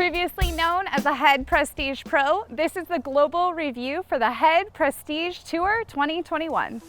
Previously known as a Head Prestige Pro, this is the global review for the Head Prestige Tour 2021.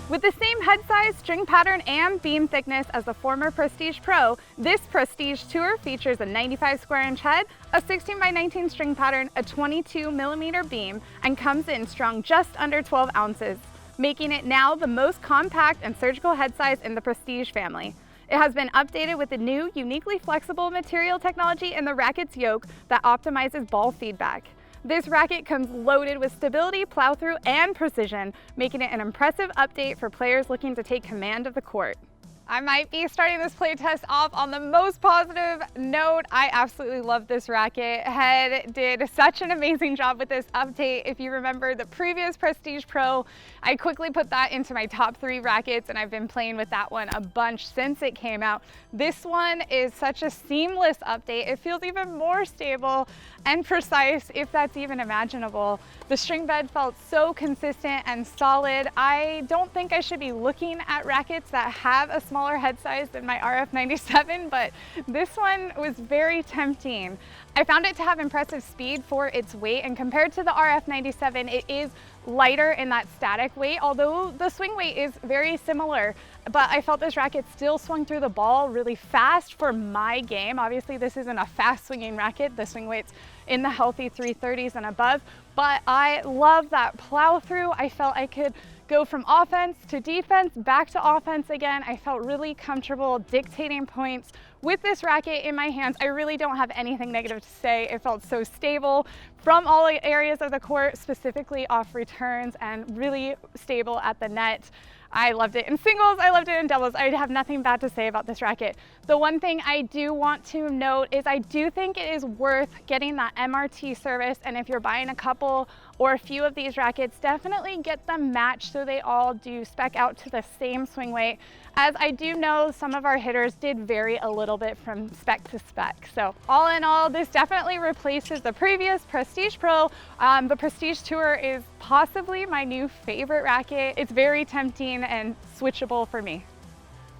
With the same head size, string pattern, and beam thickness as the former Prestige Pro, this Prestige Tour features a 95 square inch head, a 16 by 19 string pattern, a 22 millimeter beam, and comes in strong just under 12 ounces, making it now the most compact and surgical head size in the Prestige family. It has been updated with the new uniquely flexible material technology in the racket's yoke that optimizes ball feedback. This racket comes loaded with stability, plow through, and precision, making it an impressive update for players looking to take command of the court. I might be starting this play test off on the most positive note. I absolutely love this racket. Head did such an amazing job with this update. If you remember the previous Prestige Pro, I quickly put that into my top 3 rackets, and I've been playing with that one a bunch since it came out. This one is such a seamless update. It feels even more stable and precise, if that's even imaginable. The string bed felt so consistent and solid. I don't think I should be looking at rackets that have a smaller head size than my RF97, but this one was very tempting. I found it to have impressive speed for its weight, and compared to the RF97, it is lighter in that static weight, although the swing weight is very similar. But I felt this racket still swung through the ball really fast for my game. Obviously, this isn't a fast swinging racket. The swing weight's in the healthy 330s and above, but I love that plow through. I felt I could go from offense to defense, back to offense again. I felt really comfortable dictating points with this racket in my hands. I really don't have anything negative to say. It felt so stable from all areas of the court, specifically off returns, and really stable at the net. I loved it in singles, I loved it in doubles. I have nothing bad to say about this racket. The one thing I do want to note is I do think it is worth getting that MRT service, and if you're buying a couple or a few of these rackets, definitely get them matched so they all do spec out to the same swing weight, as I do know some of our hitters did vary a little bit from spec to spec. So all in all, this definitely replaces the previous Prestige Pro. The Prestige Tour is possibly my new favorite racket. It's very tempting and switchable for me.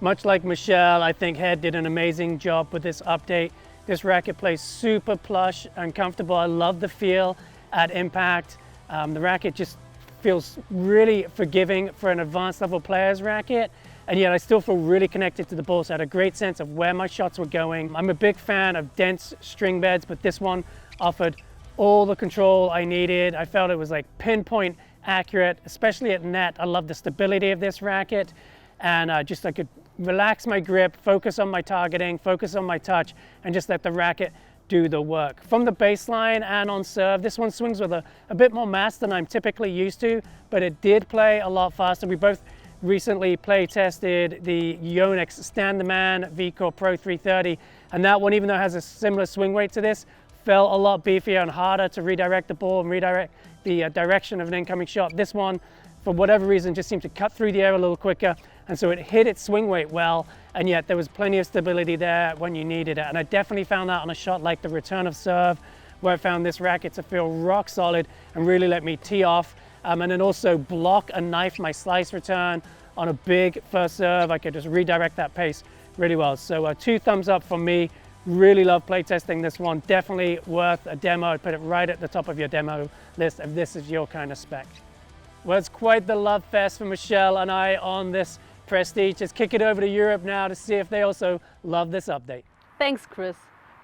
Much like Michelle, I think Head did an amazing job with this update. This racket plays super plush and comfortable. I love the feel at impact. The racket just feels really forgiving for an advanced level player's racket, and yet I still feel really connected to the ball, so I had a great sense of where my shots were going. I'm a big fan of dense string beds, but this one offered all the control I needed. I felt it was like pinpoint accurate, especially at net. I love the stability of this racket, and I could relax my grip, focus on my targeting, focus on my touch, and just let the racket do the work. From the baseline and on serve, this one swings with a bit more mass than I'm typically used to, but it did play a lot faster. We both recently play tested the Yonex Stand the Man VCore Pro 330, and that one, even though it has a similar swing weight to this, felt a lot beefier and harder to redirect the ball and redirect the direction of an incoming shot. This one, for whatever reason, just seemed to cut through the air a little quicker, and so it hit its swing weight well, and yet there was plenty of stability there when you needed it. And I definitely found that on a shot like the return of serve, where I found this racket to feel rock solid and really let me tee off, and then also block and knife my slice return on a big first serve. I could just redirect that pace really well. So 2 thumbs up from me. Really love playtesting this one. Definitely worth a demo. I'd put it right at the top of your demo list if this is your kind of spec. Well, it's quite the love fest for Michelle and I on this Prestige. Let's kick it over to Europe now to see if they also love this update. Thanks, Chris.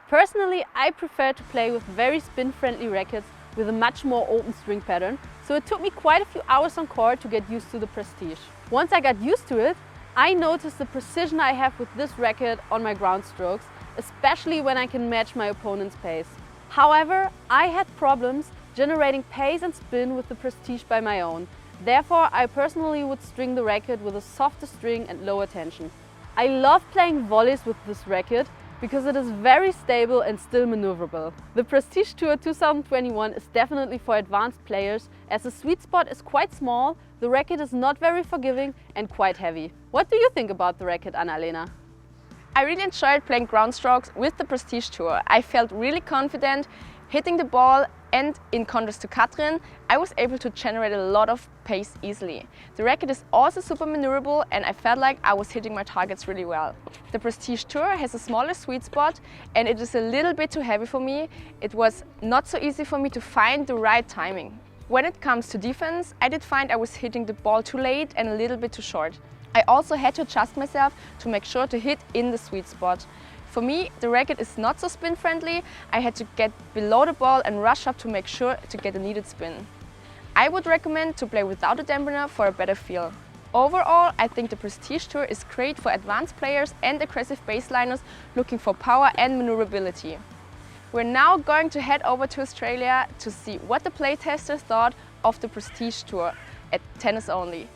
Personally, I prefer to play with very spin-friendly rackets with a much more open string pattern, so it took me quite a few hours on court to get used to the Prestige. Once I got used to it, I noticed the precision I have with this racket on my ground strokes, especially when I can match my opponent's pace. However, I had problems generating pace and spin with the Prestige by my own. Therefore, I personally would string the racket with a softer string and lower tension. I love playing volleys with this racket because it is very stable and still maneuverable. The Prestige Tour 2021 is definitely for advanced players, as the sweet spot is quite small, the racket is not very forgiving and quite heavy. What do you think about the racket, Anna-Lena? I really enjoyed playing ground strokes with the Prestige Tour. I felt really confident Hitting the ball, and in contrast to Katrin, I was able to generate a lot of pace easily. The racket is also super maneuverable and I felt like I was hitting my targets really well. The Prestige Tour has a smaller sweet spot and it is a little bit too heavy for me. It was not so easy for me to find the right timing. When it comes to defense, I did find I was hitting the ball too late and a little bit too short. I also had to adjust myself to make sure to hit in the sweet spot. For me, the racket is not so spin friendly. I had to get below the ball and rush up to make sure to get the needed spin. I would recommend to play without a dampener for a better feel. Overall, I think the Prestige Tour is great for advanced players and aggressive baseliners looking for power and maneuverability. We're now going to head over to Australia to see what the playtesters thought of the Prestige Tour at Tennis Only.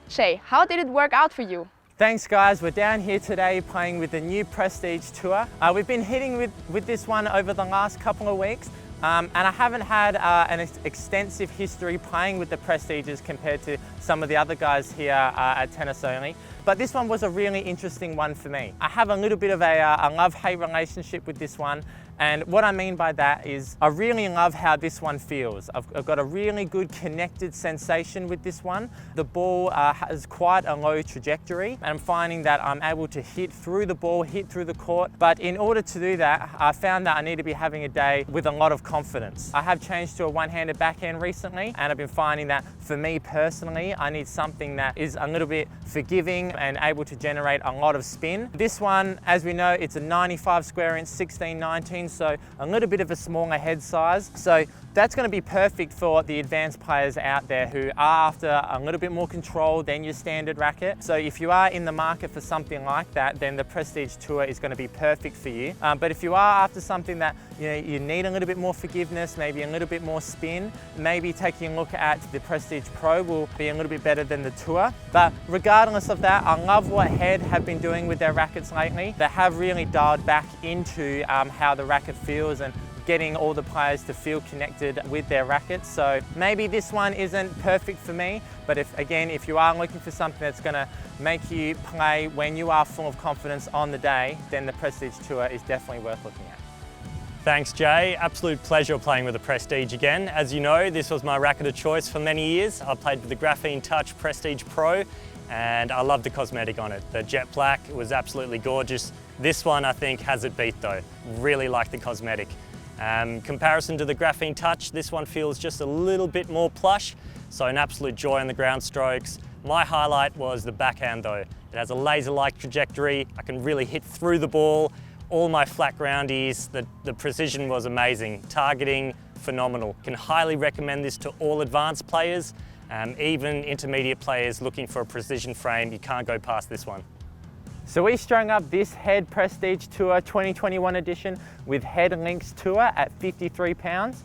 Shay, how did it work out for you? Thanks guys, we're down here today playing with the new Prestige Tour. We've been hitting with this one over the last couple of weeks and I haven't had an extensive history playing with the Prestiges compared to some of the other guys here at Tennis Only. But this one was a really interesting one for me. I have a little bit of a love-hate relationship with this one. And what I mean by that is I really love how this one feels. I've got a really good connected sensation with this one. The ball has quite a low trajectory and I'm finding that I'm able to hit through the ball, hit through the court. But in order to do that, I found that I need to be having a day with a lot of confidence. I have changed to a one-handed backhand recently and I've been finding that for me personally, I need something that is a little bit forgiving and able to generate a lot of spin. This one, as we know, it's a 95 square inch 16-19, so a little bit of a smaller head size. So that's going to be perfect for the advanced players out there who are after a little bit more control than your standard racket. So if you are in the market for something like that, then the Prestige Tour is going to be perfect for you. But if you are after something that you need a little bit more forgiveness, maybe a little bit more spin, maybe taking a look at the Prestige Pro will be a little bit better than the Tour. But regardless of that, I love what Head have been doing with their rackets lately. They have really dialed back into how the racket feels and getting all the players to feel connected with their rackets. So maybe this one isn't perfect for me, but if you are looking for something that's going to make you play when you are full of confidence on the day, then the Prestige Tour is definitely worth looking at. Thanks Jay, absolute pleasure playing with the Prestige again. As you know, this was my racket of choice for many years. I played with the Graphene Touch Prestige Pro and I love the cosmetic on it. The jet black was absolutely gorgeous. This one I think has it beat though. Really like the cosmetic. Comparison to the Graphene Touch, this one feels just a little bit more plush, so an absolute joy on the ground strokes. My highlight was the backhand though. It has a laser-like trajectory, I can really hit through the ball. All my flat groundies, the precision was amazing. Targeting, phenomenal. Can highly recommend this to all advanced players, even intermediate players looking for a precision frame, you can't go past this one. So we strung up this Head Prestige Tour 2021 edition with Head Links Tour at £53.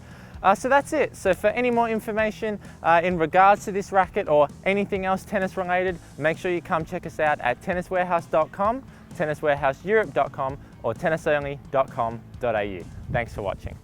So that's it. So for any more information in regards to this racket or anything else tennis related, make sure you come check us out at tenniswarehouse.com, tenniswarehouseeurope.com or tennisonly.com.au. Thanks for watching.